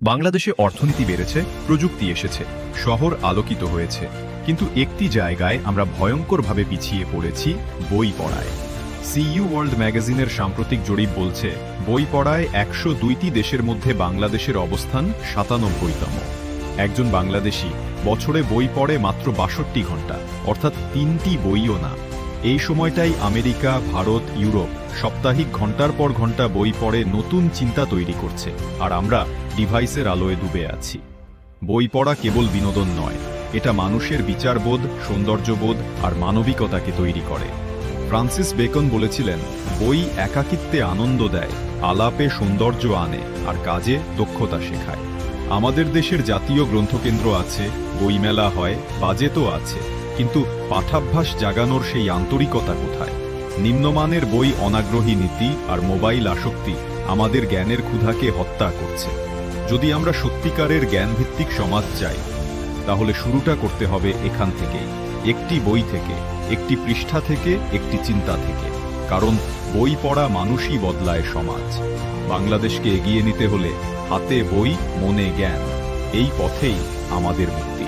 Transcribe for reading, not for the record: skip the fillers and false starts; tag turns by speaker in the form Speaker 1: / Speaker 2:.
Speaker 1: বাংলাদেশে অর্থনীতি বেড়েছে, প্রযুক্তি এসেছে, শহর আলোকিত হয়েছে, কিন্তু একটি জায়গায় আমরা ভয়ঙ্করভাবে পিছিয়ে পড়েছি: বই পড়ায়। সিইউ ওয়ার্ল্ড ম্যাগাজিনের সাম্প্রতিক জরিপ বলছে, বই পড়ায় ১০২টি দেশের মধ্যে বাংলাদেশের অবস্থান ৯৭তম। একজন বাংলাদেশি বছরে বই পড়ে মাত্র ৬২ ঘন্টা, অর্থাৎ ৩টি বইও না। এই সময়টাই আমেরিকা, ভারত, ইউরোপ সাপ্তাহিক ঘন্টার পর ঘন্টা বই পড়ে নতুন চিন্তা তৈরি করছে, আর আমরা ডিভাইসের আলোয় ডুবে আছি। বই পড়া কেবল বিনোদন নয়, এটা মানুষের বিচারবোধ, সৌন্দর্যবোধ আর মানবিকতাকে তৈরি করে। ফ্রান্সিস বেকন বলেছিলেন, বই একাকিত্বে আনন্দ দেয়, আলাপে সৌন্দর্য আনে, আর কাজে দক্ষতা শেখায়। আমাদের দেশের জাতীয় গ্রন্থকেন্দ্র আছে, বইমেলা হয়, বাজেটও আছে, কিন্তু পাঠাভ্যাস জাগানোর সেই আন্তরিকতা কোথায়? নিম্নমানের বই, অনাগ্রহী নীতি আর মোবাইল আসক্তি আমাদের জ্ঞানের ক্ষুধাকে হত্যা করছে। যদি আমরা সত্যিকারের জ্ঞানভিত্তিক সমাজ চাই, তাহলে শুরুটা করতে হবে এখান থেকেই, একটি বই থেকে, একটি পৃষ্ঠা থেকে, একটি চিন্তা থেকে। কারণ বই পড়া মানুষই বদলায় সমাজ। বাংলাদেশকে এগিয়ে নিতে হলে হাতে বই, মনে জ্ঞান, এই পথেই আমাদের মুক্তি।